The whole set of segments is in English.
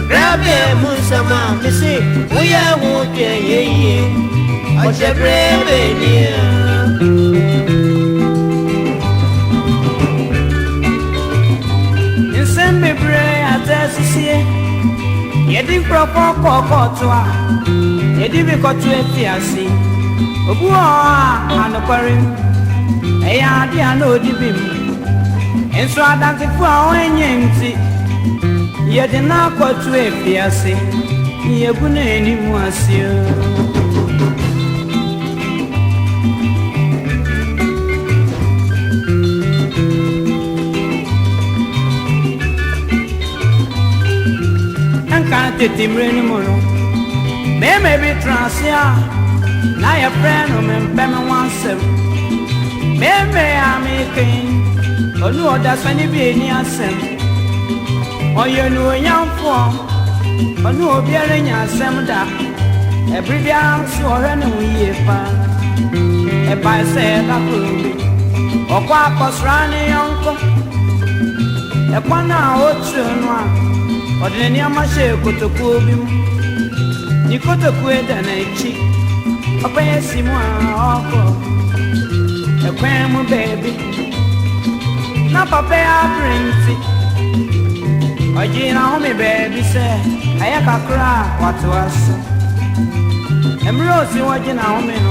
Grabia Musama, Missy, we are walking ye. I shall brave in send me pray at Tessie. Ye did proper cocoa to her. Ye did be got to a fiancé. Obua and a quarry. A yard, I know the beam. And so I dance for our yancy. Ye did not go to a fiancé. Ye wouldn't any more see you. Tim Renimono, maybe Transia, now your friend of me, Bema wants him. Maybe I'm making, or no, that's any being yourself. Or you know, young form, or no, bearing yourself that every day I'm sure anyway. If I say that will be, or quite was running uncle, upon our own. Ordinary Amashe Kotokubim, Nikotokuet and a cheek, a Payasimo, a quamu baby. Napa brings it. Or Gina Homie baby say, I have a cry, what to us. And Rosie watching a woman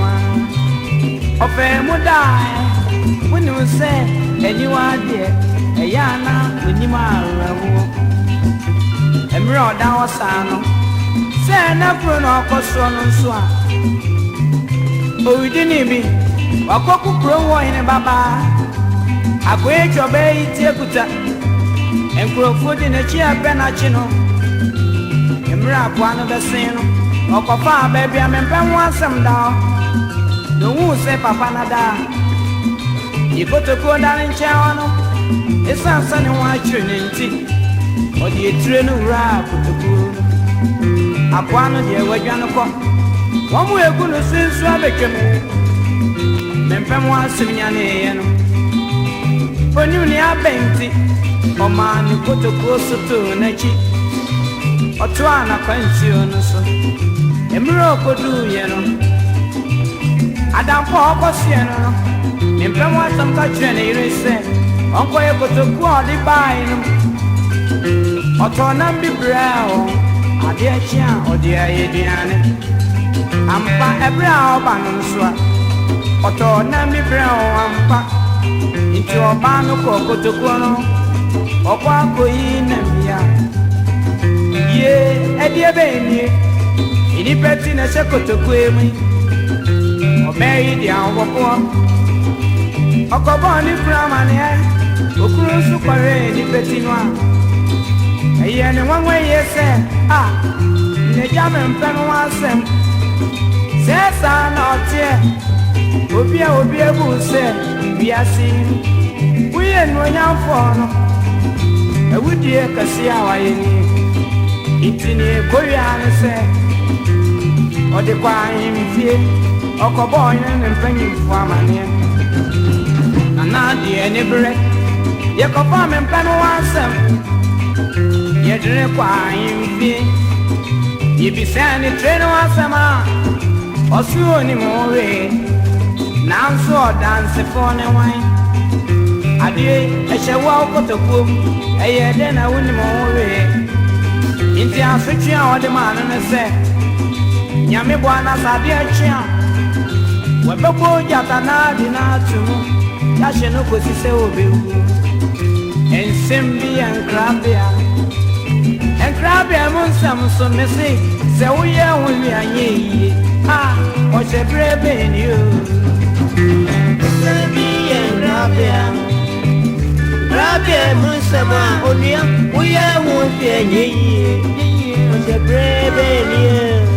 of a would die when you say, and you are dear, a yana when you are. Emro da wasano se na pro no akoso no nso a o widini bi wakoku pro wo ine baba akoe chobe itie kuta enkrofo di na chi abe na chi no emra akwa no besen no okofa ba bia mempe ho asem da no hu se papa na da ikotoko da nche ono esansa ne wa chire ne nti or the train rap to go. Upon the Wajanoko, one way good to see Swabecum. Mempem Simian, for Nunia Benti, or man who put a closer to Nechi, or Tuana Pension, so Emerald do, you know. Adam Papa Siena, Mempem was some touch and he said, Uncle, you put a quality by him. Otona bi brown, adia chia, odia ediane. Ampa ebra obanuswa. Otona bi brown ampa. Into obanu kokotokono. Okwa koyi nemia. Ye, edia beni. Ini peti na sekotokwemi. Obeyi dia woko. Okoboni kramane. Okuru sukware ni peti noa. And one way, yes, ah, the German pen was them. Says I'm not here. Will be able to say, we are seeing. We ain't no young for. I would dear Cassia, I it's in a Korean say, or the crying fear, or Coboy and penny for my name. And not the any break. Your Cobam and pen was them. Yet requiring fee. If you send a train or summer, or soon more way. Now so dance for the wine. I did, I shall walk to boom, a year then I wouldn't more way. Into our switching out the man and I say, Yami Buana Sadia Chia. When Bobo Yatana did not to Yashino Cosi Seobi and Simbi and Crabia. And Crabby among some so messy, so we are when we are ye. Ah, what's a brave in you? Crabby and Crabby, Crabby among some only we are when we are ye. What's a brave in you?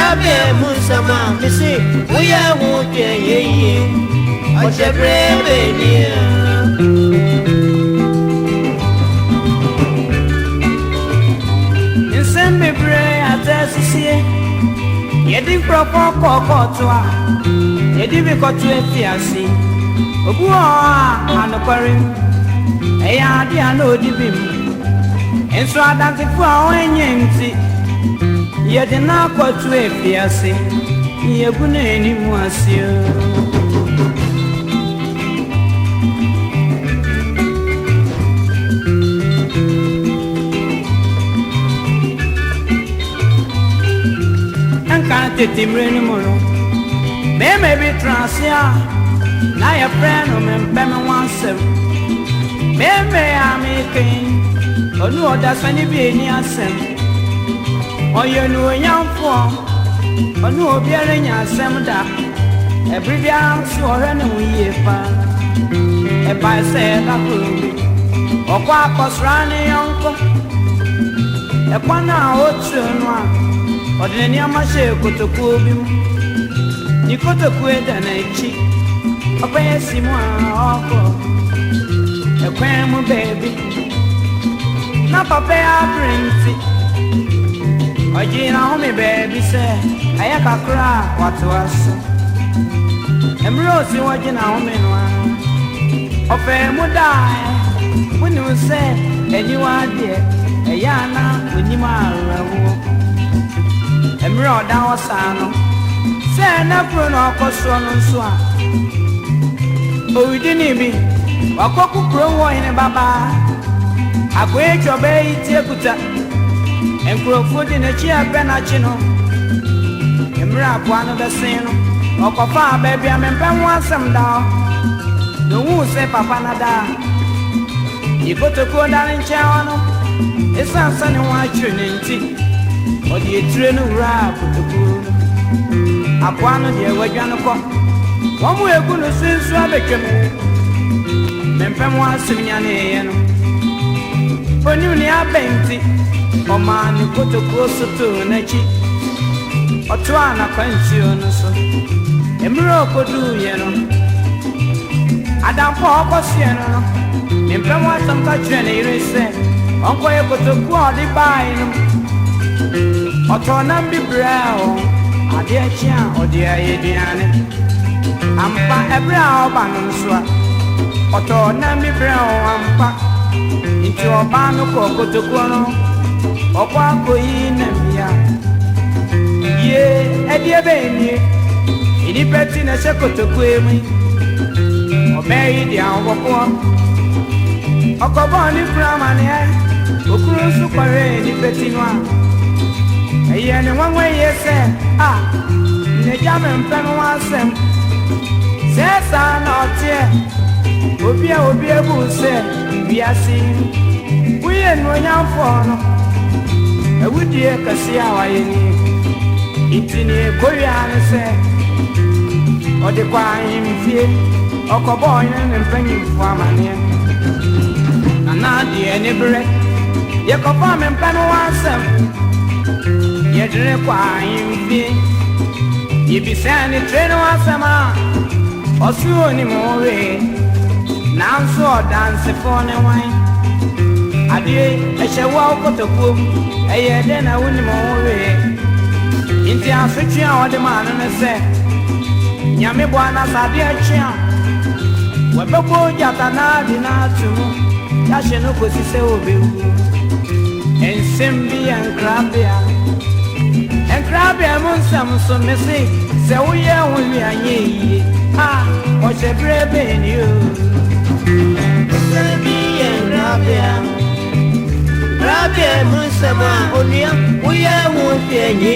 Rabe Musama, Missy, we are walking ye. What's a brave idea? In Sembe Bray at Tessie, Yedi Propo Cocoa, Yedi Vicotu Fiasi, Obua and the Parim, Ayadi and Odibim, and so I dance for our Yancy. Yedi na Cotu Fiasi, Yabune any Monsieur. Timreni moro me be transia na your friend o me mpem wansem me amekin onu oda sani bi eni asem oyo nu onyanfo onu obiare nya asem da ebribia so ore ne wiye pa e ba se da kuru okwa akosra ne yonko e kwana otu no a Odeni amashe kotoku bi mu ni kotoku eda na echi ope simu oko ekwen mu baby na papa ya printi oji na home baby se ayaka kra watu aso emro si woji na home no ope mu dai muni se eniwa de eya na onima arawo Emre oda osano se na pro no okoso no nso a owidi ni bi wakoku pro wo hene baba akoe chobe itie kuta enkrofo di na chi abe na chi no Emre akwa no besen no okofa abia mempe ho asem da no wu se papa na da ikotoko da nche ono esansa ne wa chire ne nti Odi etire no rap tokuru Akwano de wadwan ko Womu egu no sinsu abetwem Mempem wasem nya ne ye no Oni ni abenti Omani kotoko soto na chi Oto ana kwanti ono so Emro kodu ye no Adam po okosie no Mempem wasem ka twene ne ire se Onko ye kotoko odi bai no Otona bi brao ade achia ode ayeduane ampa ebrao banu so otona bi brao ampa nti obanu kokotoko no okwa koyi na mia ye edie be ni idi peti na sekotoko emi obeyi dia oboko okobo ni framane okuru su kware ni peti no Aye ne wanwe yese ne jame mpeno wasem sesa na otie obi ebu se biasi uye no nyamfo no ewudie kasi awaye ni itini koya ne se ode kwa imfie okobo ne mpanyi fu amane na die ne bre ye kofa me mpeno wasem Yedre kwa imfi Yibisani treno asama Osuo ni mowe Nanso dance fone wine Adie eshe wa ukotoku Eye dena uni mowe Inti aswichi ya wadi manu nese Nyami bwana sadi achia Webebo jata na dinatumu Yashe nuko sise obewu Ensembi enkrabia Enkrabia munsam so mesi Se uye unwi anyi o se brebe ni o Ensembi enkrabia Rabia munsama Uye unwi anyi